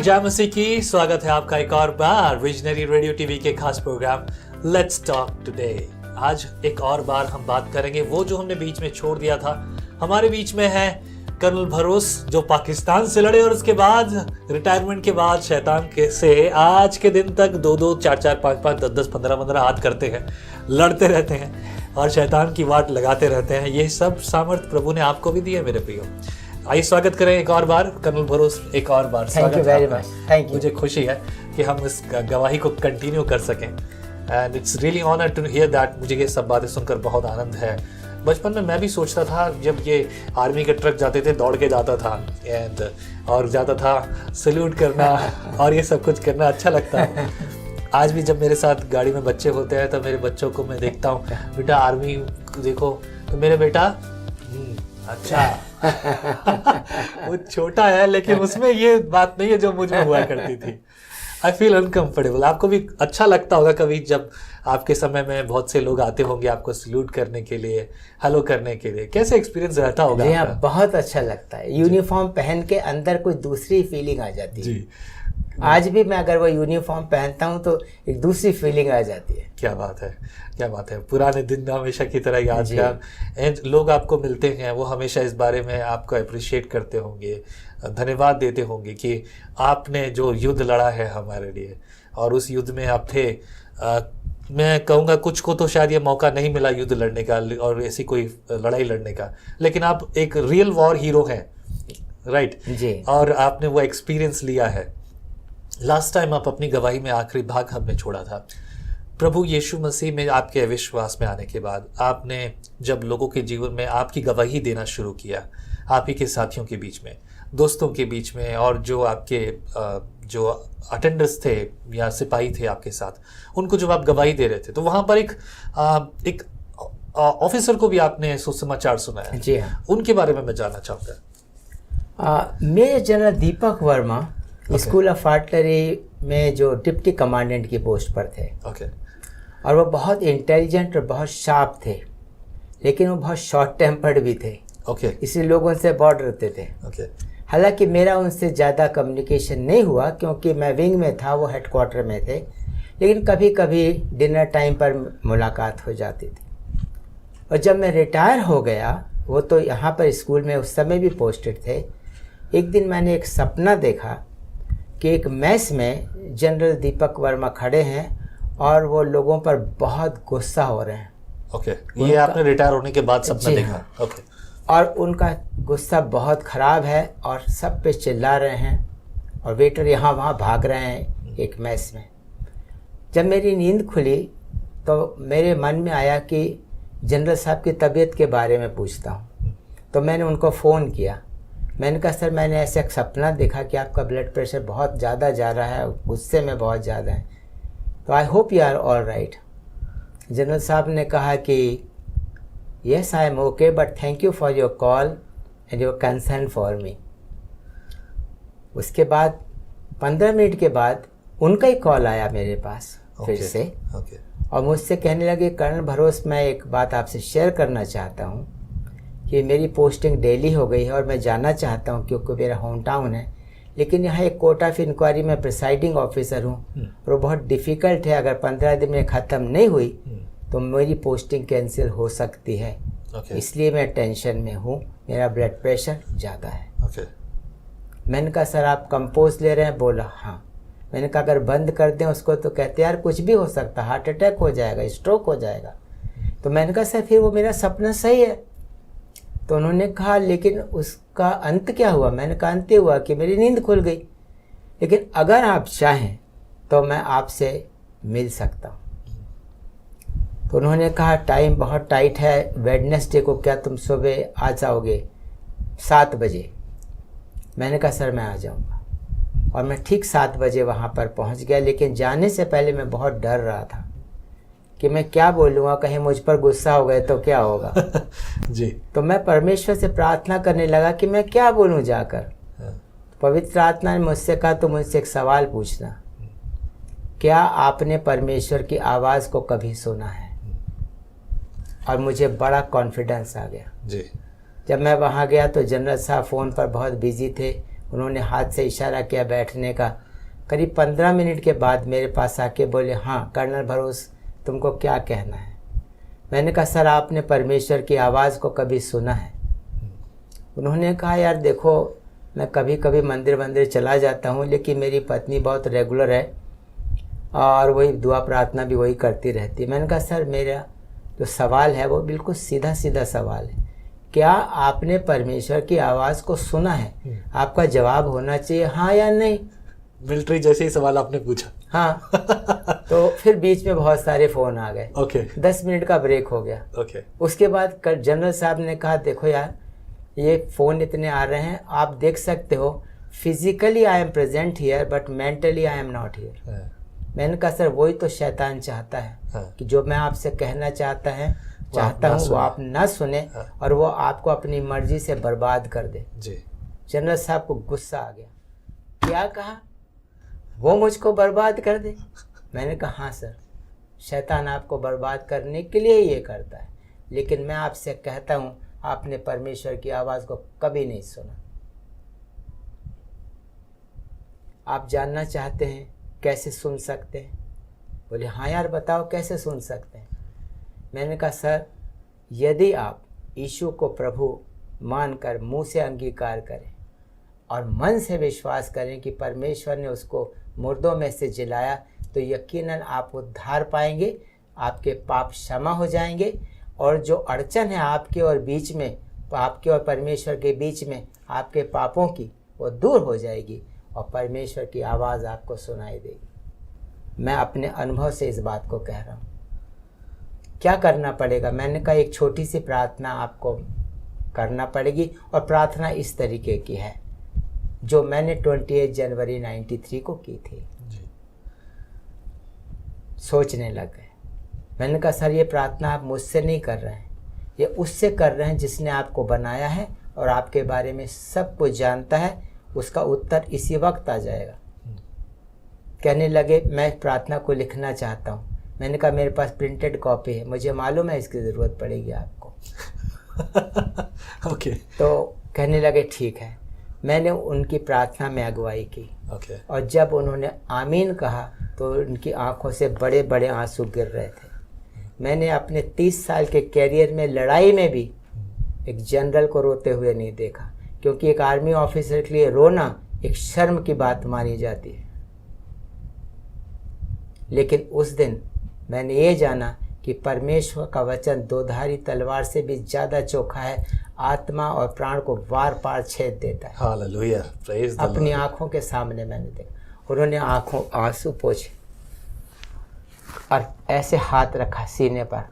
जय मसीह की। स्वागत है आपका एक और बार विजनरी रेडियो टीवी के खास प्रोग्राम लेट्स टॉक टुडे। आज एक और बार हम बात करेंगे वो जो हमने बीच में छोड़ दिया था। हमारे बीच में है कर्नल भरोस जो पाकिस्तान से लड़े और उसके बाद रिटायरमेंट के बाद शैतान के से आज के दिन तक 2-2, 4-4, 5-5, 10-10, 15-15 हाथ करते हैं, लड़ते रहते हैं और शैतान की वाट लगाते रहते हैं। ये सब सामर्थ्य प्रभु ने आपको भी दी है मेरे प्रियो। आइए स्वागत करें एक और बार कर्नल भरोस, एक और बार thank you very much. Thank you. मुझे खुशी है कि हम इस गवाही को कंटिन्यू कर सकें and it's really honour to hear that. मुझे ये सब बातें सुनकर बहुत आनंद है। बचपन में मैं भी सोचता था जब ये आर्मी के ट्रक जाते थे दौड़ के जाता था एंड और जाता था सल्यूट करना और ये सब कुछ करना अच्छा लगता है। आज भी जब मेरे साथ गाड़ी में बच्चे होते हैं तो मेरे बच्चों को मैं देखता हूँ, बेटा आर्मी देखो, तो मेरे बेटा अच्छा वो छोटा है लेकिन उसमें ये बात नहीं है जो मुझ में हुआ करती थी। I feel uncomfortable. आपको भी अच्छा लगता होगा कभी जब आपके समय में बहुत से लोग आते होंगे आपको सल्यूट करने के लिए, हेलो करने के लिए, कैसे एक्सपीरियंस रहता होगा? जी हाँ, बहुत अच्छा लगता है। यूनिफॉर्म पहन के अंदर कोई दूसरी फीलिंग आ जाती है जी। आज भी मैं अगर वो यूनिफॉर्म पहनता हूँ तो एक दूसरी फीलिंग आ जाती है। क्या बात है, क्या बात है। पुराने दिन हमेशा की तरह यादगार एंड लोग आपको मिलते हैं वो हमेशा इस बारे में आपको अप्रिशिएट करते होंगे, धन्यवाद देते होंगे कि आपने जो युद्ध लड़ा है हमारे लिए और उस युद्ध में आप थे। मैं कहूँगा कुछ को तो शायद ये मौका नहीं मिला युद्ध लड़ने का और ऐसी कोई लड़ाई लड़ने का, लेकिन आप एक रियल वॉर हीरो हैं, राइट जी। और आपने वो एक्सपीरियंस लिया है। लास्ट टाइम आप अपनी गवाही में आखिरी भाग हमने छोड़ा था। प्रभु यीशु मसीह में आपके विश्वास में आने के बाद आपने जब लोगों के जीवन में आपकी गवाही देना शुरू किया, आप ही के साथियों के बीच में, दोस्तों के बीच में और जो आपके जो अटेंडर्स थे या सिपाही थे आपके साथ, उनको जब आप गवाही दे रहे थे तो वहाँ पर एक ऑफिसर को भी आपने सुसमाचार सुनाया जी हाँ। उनके बारे में मैं जानना चाहूँगा। Major general Deepak Verma school of artillery में जो डिप्टी कमांडेंट की पोस्ट पर थे और वो बहुत इंटेलिजेंट और बहुत शार्प थे, लेकिन वो बहुत शॉर्ट टेम्पर्ड भी थे। इसलिए लोग उनसे बहुत डरते थे। हालांकि मेरा उनसे ज़्यादा कम्युनिकेशन नहीं हुआ क्योंकि मैं विंग में था, वो हेडक्वार्टर में थे, लेकिन कभी कभी डिनर टाइम पर मुलाकात हो जाती थी। और जब मैं रिटायर हो गया, वो तो यहाँ पर स्कूल में उस समय भी पोस्टेड थे, एक दिन मैंने एक सपना देखा कि एक मैस में जनरल दीपक वर्मा खड़े हैं और वो लोगों पर बहुत गुस्सा हो रहे हैं। ये आपने रिटायर होने के बाद सपना देखा? और उनका गुस्सा बहुत ख़राब है और सब पे चिल्ला रहे हैं और वेटर यहाँ वहाँ भाग रहे हैं एक मैस में। जब मेरी नींद खुली तो मेरे मन में आया कि जनरल साहब की तबीयत के बारे में पूछता हूँ। तो मैंने उनको फ़ोन किया। मैंने कहा सर, मैंने ऐसे एक सपना देखा कि आपका ब्लड प्रेशर बहुत ज़्यादा जा रहा है, गुस्से में बहुत ज़्यादा है, तो I hope you are all right. General साहब ने कहा कि yes I am okay but thank you for your call and your concern for me. उसके बाद 15 मिनट के बाद उनका ही कॉल आया मेरे पास फिर से और मुझसे कहने लगे कर्नल भरोस, मैं एक बात आपसे शेयर करना चाहता हूँ कि मेरी पोस्टिंग दिल्ली हो गई है और मैं जाना चाहता हूँ क्योंकि मेरा होम टाउन है, लेकिन यहाँ एक कोर्ट ऑफ इंक्वायरी में प्रिसाइडिंग ऑफिसर हूँ और वो बहुत डिफ़िकल्ट है। अगर 15 दिन में ख़त्म नहीं हुई तो मेरी पोस्टिंग कैंसिल हो सकती है। इसलिए मैं टेंशन में हूँ, मेरा ब्लड प्रेशर ज़्यादा है। मैंने कहा सर आप कंपोज ले रहे हैं? बोला हाँ। मैंने कहा अगर बंद कर दें उसको तो कहते यार कुछ भी हो सकता, हार्ट अटैक हो जाएगा, स्ट्रोक हो जाएगा। तो मैंने कहा सर फिर वो मेरा सपना सही है। तो उन्होंने कहा लेकिन उसका अंत क्या हुआ? मैंने कहा अंत हुआ कि मेरी नींद खुल गई, लेकिन अगर आप चाहें तो मैं आपसे मिल सकता हूँ। तो उन्होंने कहा टाइम बहुत टाइट है, वेडनेसडे को क्या तुम सुबह आ जाओगे 7 बजे? मैंने कहा सर मैं आ जाऊँगा। और मैं ठीक 7 बजे वहाँ पर पहुँच गया, लेकिन जाने से पहले मैं बहुत डर रहा था कि मैं क्या बोलूँगा, कहीं मुझ पर गुस्सा हो गए तो क्या होगा जी। तो मैं परमेश्वर से प्रार्थना करने लगा कि मैं क्या बोलूँ जाकर। पवित्र आत्मा ने मुझसे कहा तो मुझसे एक सवाल पूछना, क्या आपने परमेश्वर की आवाज़ को कभी सुना है? और मुझे बड़ा कॉन्फिडेंस आ गया जी। जब मैं वहाँ गया तो जनरल साहब फ़ोन पर बहुत बिजी थे, उन्होंने हाथ से इशारा किया बैठने का। करीब 15 मिनट के बाद मेरे पास आके बोले, हाँ कर्नल भरोस, तुमको क्या कहना है? मैंने कहा, सर आपने परमेश्वर की आवाज़ को कभी सुना है? उन्होंने कहा, यार देखो मैं कभी कभी मंदिर चला जाता हूँ, लेकिन मेरी पत्नी बहुत रेगुलर है और वही दुआ प्रार्थना भी वही करती रहती है। मैंने कहा, सर मेरा जो सवाल है वो बिल्कुल सीधा सीधा सवाल है, क्या आपने परमेश्वर की आवाज़ को सुना है? आपका जवाब होना चाहिए हाँ या नहीं। मिलिट्री जैसे ही सवाल आपने पूछा। हाँ तो फिर बीच में बहुत सारे फ़ोन आ गए। ओके 10 मिनट का ब्रेक हो गया। ओके उसके बाद जनरल साहब ने कहा, देखो यार ये फ़ोन इतने आ रहे हैं, आप देख सकते हो, physically I am present here but mentally I am not here. मैंने कहा, सर वही तो शैतान चाहता है कि जो मैं आपसे कहना चाहता हूँ वो आप ना सुने और वो आपको अपनी मर्जी से बर्बाद कर दे। जी। जनरल साहब को गुस्सा आ गया। क्या कहा? वो मुझको बर्बाद कर दे? मैंने कहा, हाँ सर, शैतान आपको बर्बाद करने के लिए ये करता है, लेकिन मैं आपसे कहता हूँ आपने परमेश्वर की आवाज़ को कभी नहीं सुना। आप जानना चाहते हैं कैसे सुन सकते हैं? बोले, हाँ यार बताओ कैसे सुन सकते हैं? मैंने कहा, सर यदि आप यीशु को प्रभु मानकर मुंह से अंगीकार करें और मन से विश्वास करें कि परमेश्वर ने उसको मुर्दों में से जिलाया, तो यकीनन आप उद्धार पाएंगे, आपके पाप क्षमा हो जाएंगे और जो अड़चन है आपके और बीच में, आपके और परमेश्वर के बीच में, आपके पापों की, वो दूर हो जाएगी और परमेश्वर की आवाज़ आपको सुनाई देगी। मैं अपने अनुभव से इस बात को कह रहा हूँ। क्या करना पड़ेगा? मैंने कहा, एक छोटी सी प्रार्थना आपको करना पड़ेगी और प्रार्थना इस तरीके की है जो मैंने 28 जनवरी 93 को की थी। जी। सोचने लग गए। मैंने कहा, सर ये प्रार्थना आप मुझसे नहीं कर रहे हैं, ये उससे कर रहे हैं जिसने आपको बनाया है और आपके बारे में सब कुछ जानता है, उसका उत्तर इसी वक्त आ जाएगा। कहने लगे, मैं प्रार्थना को लिखना चाहता हूँ। मैंने कहा, मेरे पास प्रिंटेड कॉपी है, मुझे मालूम है इसकी ज़रूरत पड़ेगी आपको। ओके। तो कहने लगे, ठीक है। मैंने उनकी प्रार्थना में अगुवाई की। और जब उन्होंने आमीन कहा तो उनकी आंखों से बड़े बड़े आंसू गिर रहे थे। मैंने अपने 30 साल के कैरियर में लड़ाई में भी एक जनरल को रोते हुए नहीं देखा, क्योंकि एक आर्मी ऑफिसर के लिए रोना एक शर्म की बात मानी जाती है। लेकिन उस दिन मैंने ये जाना कि परमेश्वर का वचन दोधारी तलवार से भी ज़्यादा चोखा है, आत्मा और प्राण को वार पार छेद देता है। Hallelujah, praise the Lord. अपनी आंखों के सामने मैंने देखा। उन्होंने आंसू पोंछे और ऐसे हाथ रखा सीने पर।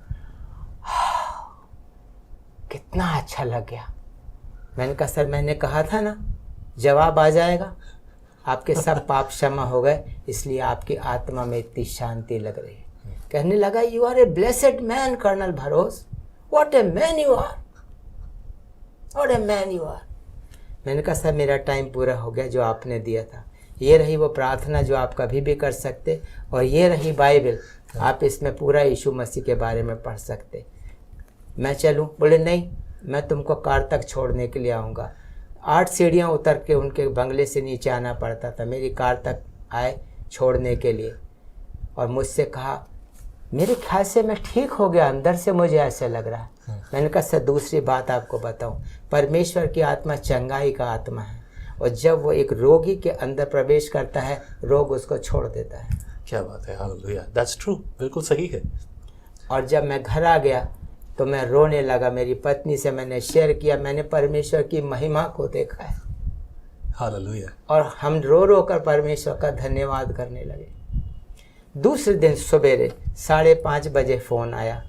कितना अच्छा लग गया। मैंने कहा, सर मैंने कहा था ना जवाब आ जाएगा। आपके सब पाप क्षमा हो गए, इसलिए आपकी आत्मा में इतनी शांति लग रही है। कहने लगा, you are a blessed man colonel Bharos, what a man you are, what a man you are. मैंने कहा, सर मेरा टाइम पूरा हो गया जो आपने दिया था। ये रही वो प्रार्थना जो आप कभी भी कर सकते, और ये रही बाइबल, आप इसमें पूरा यीशु मसीह के बारे में पढ़ सकते। मैं चलूँ? बोले नहीं, मैं तुमको कार तक छोड़ने के लिए आऊँगा। 8 सीढ़ियाँ उतर के उनके बंगले से नीचे आना पड़ता था, मेरी कार तक आए छोड़ने के लिए। और मुझसे कहा, मेरे ख्याल से मैं ठीक हो गया, अंदर से मुझे ऐसा लग रहा है। मैंने कहा, सर दूसरी बात आपको बताऊं, परमेश्वर की आत्मा चंगाई का आत्मा है, और जब वो एक रोगी के अंदर प्रवेश करता है, रोग उसको छोड़ देता है। क्या बात है, हालेलुया, दैट्स ट्रू, बिल्कुल सही है। और जब मैं घर आ गया तो मैं रोने लगा। मेरी पत्नी से मैंने शेयर किया, मैंने परमेश्वर की महिमा को देखा है। हालेलुया। और हम रो रो कर परमेश्वर का धन्यवाद करने लगे। दूसरे दिन सवेरे 5:30 बजे फ़ोन आया।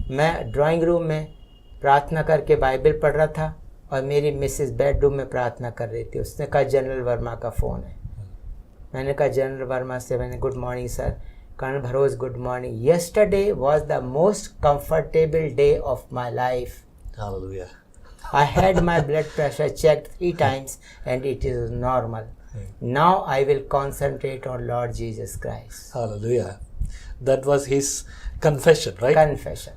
मैं ड्राइंग रूम में प्रार्थना करके बाइबल पढ़ रहा था और मेरी मिसेस बेडरूम में प्रार्थना कर रही थी। उसने कहा, जनरल वर्मा का फ़ोन है। मैंने कहा, जनरल वर्मा से मैंने, गुड मॉर्निंग सर। कर्नल भरोस, good morning. Yesterday was the most comfortable day of my life. Hallelujah. I had my blood pressure checked 3 times and it is normal. Now I will concentrate on Lord Jesus Christ. Hallelujah. That was his confession, right? Confession.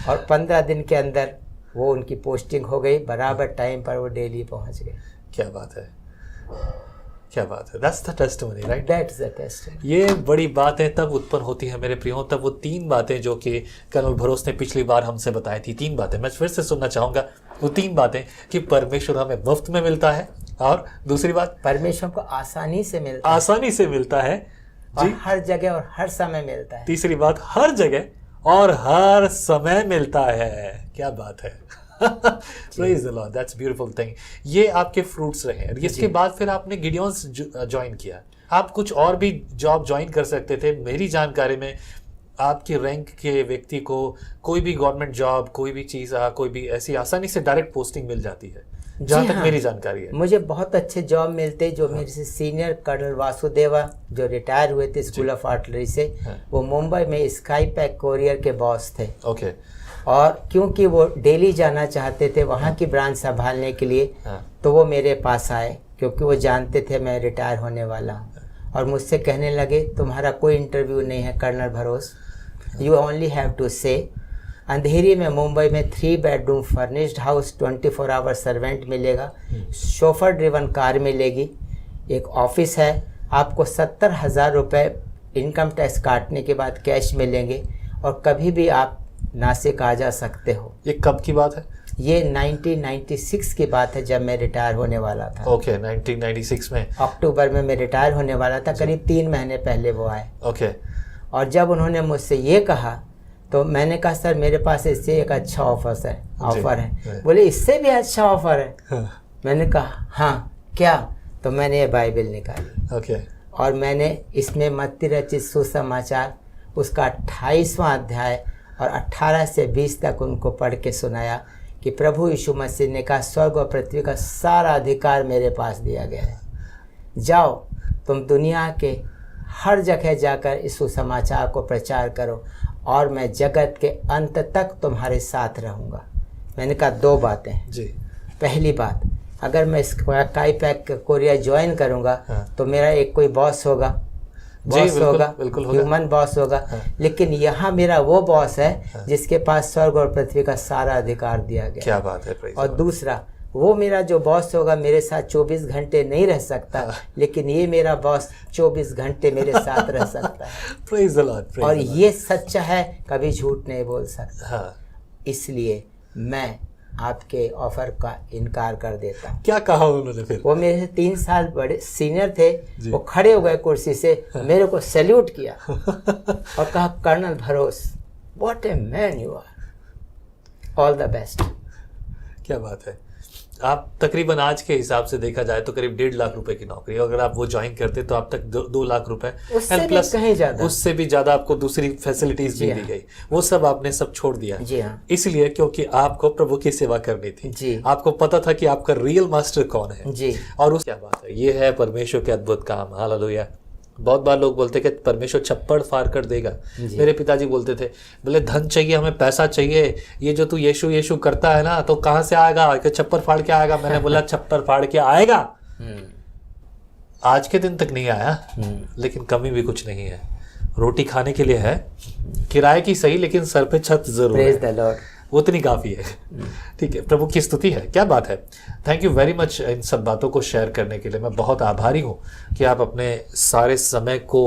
और 15 दिन के अंदर वो उनकी posting हो गई, बराबर time पर वो दिल्ली पहुंच गए। क्या बात है, क्या बात है। That's the testimony, right? That's the testimony. ये बड़ी बातें तब उत्पन्न होती हैं मेरे प्रियो, तब वो 3 बातें जो कि कर्नल भरोस ने पिछली बार हमसे बताई थी, 3 बातें मैं फिर से सुनना चाहूँगा। वो 3 बातें कि परमेश्वर हमें मुफ्त में मिलता है, और दूसरी बात परमेश्वर को आसानी से मिलता है, आसानी से मिलता है और हर जगह और हर समय मिलता है। तीसरी बात हर जगह और हर समय मिलता है। क्या बात है। Praise the Lord, that's beautiful thing। ये आपके फ्रूट्स रहे। इसके बाद फिर आपने गिडियंस ज्वाइन किया। आप कुछ और भी जॉब ज्वाइन कर सकते थे। मेरी जानकारी में आपके रैंक के व्यक्ति को कोई भी गवर्नमेंट जॉब, कोई भी चीज़, कोई भी ऐसी आसानी से डायरेक्ट पोस्टिंग मिल जाती है, जहाँ तक मेरी जानकारी है। मुझे बहुत अच्छे जॉब मिलते जो मेरे से सीनियर कर्नल वासुदेवा जो रिटायर हुए थे स्कूल ऑफ आर्टिलरी से, वो मुंबई में स्काई पैक कोरियर के बॉस थे। ओके। और क्योंकि वो डेली जाना चाहते थे वहाँ की ब्रांच संभालने के लिए, तो वो मेरे पास आए, क्योंकि वो जानते थे मैं रिटायर होने वाला हूँ, और मुझसे कहने लगे तुम्हारा कोई इंटरव्यू नहीं है कर्नल भरोस, यू ओनली हैव टू से। अंधेरी में मुंबई में 3 bedroom furnished house, 24 hour servant मिलेगा, शोफर ड्रिवन कार मिलेगी, एक ऑफिस है, आपको 70,000 रुपये इनकम टैक्स काटने के बाद कैश मिलेंगे, और कभी भी आप नासिक आ जा सकते हो। ये कब की बात है? ये 1996 की बात है, जब मैं रिटायर होने वाला था। ओके, 1996 में अक्टूबर में मैं रिटायर होने वाला था, करीब 3 महीने पहले वो आए। ओके। और जब उन्होंने मुझसे ये कहा तो मैंने कहा सर मेरे पास इससे एक अच्छा ऑफर है। बोले इससे भी अच्छा ऑफर है? मैंने कहा हाँ क्या? तो मैंने ये बाइबल निकाली। ओके। और मैंने इसमें मत्ती रचित सुसमाचार उसका 28वां अध्याय और 18 से 20 तक उनको पढ़ के सुनाया कि प्रभु यीशु मसीह ने कहा स्वर्ग और पृथ्वी का सारा अधिकार मेरे पास दिया गया है, जाओ तुम दुनिया के हर जगह जाकर इस सुसमाचार को प्रचार करो, और मैं जगत के अंत तक तुम्हारे साथ रहूँगा। मैंने कहा 2 बातें हैं जी। पहली बात, अगर मैं स्काई पैक कोरिया ज्वाइन करूँगा तो मेरा एक कोई बॉस होगा, बिल्कुल होगा, ह्यूमन बॉस होगा। लेकिन यहाँ मेरा वो बॉस है जिसके पास स्वर्ग और पृथ्वी का सारा अधिकार दिया गया। क्या बात है। और दूसरा, वो मेरा जो बॉस होगा मेरे साथ 24 घंटे नहीं रह सकता, लेकिन ये मेरा बॉस 24 घंटे मेरे साथ रह सकता है। Praise the Lord, praise और the Lord। ये सच्चा है, कभी झूठ नहीं बोल सकता। इसलिए मैं आपके ऑफर का इनकार कर देता हूँ। क्या कहा उन्होंने फिर? वो मेरे से 3 साल बड़े सीनियर थे, वो खड़े हो गए कुर्सी से, मेरे को सैल्यूट किया और कहा colonel Bharos, what a man you are, all the best. क्या बात है। आप तकरीबन आज के हिसाब से देखा जाए तो करीब 1.5 लाख रुपए की नौकरी, अगर आप वो ज्वाइन करते तो आप तक 2 लाख रुपए, प्लस उससे भी ज्यादा आपको दूसरी फैसिलिटीज भी दी गई। वो सब आपने सब छोड़ दिया। जी हाँ। इसलिए क्योंकि आपको प्रभु की सेवा करनी थी। जी। आपको पता था कि आपका रियल मास्टर कौन है। जी। और क्या बात है, ये है परमेश्वर के अद्भुत काम। हालेलुया। बहुत बार लोग बोलते कि परमेश्वर छप्पड़ फाड़ कर देगा। मेरे पिताजी बोलते थे, बोले धन चाहिए, हमें पैसा चाहिए, ये जो तू यीशु यीशु करता है ना तो कहाँ से आएगा, कि छप्पड़ फाड़ के आएगा। मैंने बोला छप्पड़ फाड़ के आएगा। आज के दिन तक नहीं आया, लेकिन कमी भी कुछ नहीं है। रोटी खाने के लिए है, किराए की सही, लेकिन सर पे छत जरूर है, उतनी काफ़ी है। ठीक है, प्रभु की स्तुति है। क्या बात है। Thank you very much in सब बातों को शेयर करने के लिए। मैं बहुत आभारी हूँ कि आप अपने सारे समय को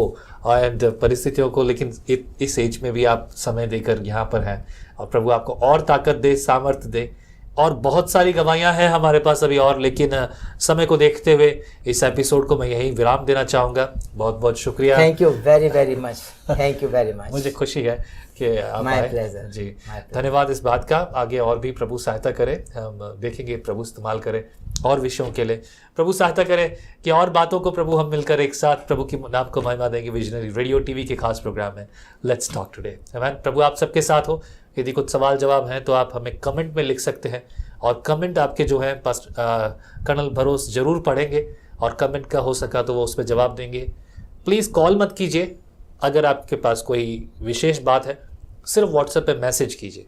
एंड परिस्थितियों को, लेकिन इस एज में भी आप समय देकर यहाँ पर हैं, और प्रभु आपको और ताकत दे, सामर्थ्य दे। और बहुत सारी गवाहियाँ हैं हमारे पास अभी और, लेकिन समय को देखते हुए इस एपिसोड को मैं यहीं विराम देना चाहूँगा। बहुत बहुत शुक्रिया। Thank you very very much. Thank you very much. मुझे खुशी है कि आप आए। जी, धन्यवाद इस बात का। आगे और भी प्रभु सहायता करे, हम देखेंगे प्रभु इस्तेमाल करे और विषयों के लिए। प्रभु सहायता करे कि और बातों को प्रभु हम मिलकर एक साथ प्रभु की नाम को महिमा देंगे। विजनरी रेडियो टीवी के खास प्रोग्राम है लेट्स टॉक टुडे। प्रभु आप सबके साथ हो। यदि कुछ सवाल जवाब हैं तो आप हमें कमेंट में लिख सकते हैं, और कमेंट आपके जो हैं कर्नल भरोस जरूर पढ़ेंगे, और कमेंट का हो सका तो वो उस पर जवाब देंगे। प्लीज़ कॉल मत कीजिए। अगर आपके पास कोई विशेष बात है सिर्फ व्हाट्सएप पे मैसेज कीजिए।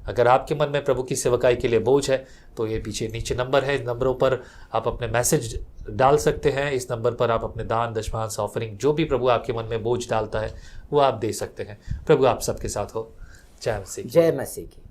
अगर आपके मन में प्रभु की सेवकाई के लिए बोझ है तो ये पीछे नीचे नंबर है, इन नंबरों पर आप अपने मैसेज डाल सकते हैं। इस नंबर पर आप अपने दान, दशमांश, ऑफरिंग, जो भी प्रभु आपके मन में बोझ डालता है वो आप दे सकते हैं। प्रभु आप सबके साथ हो। जय मसीह। जय मसीह की।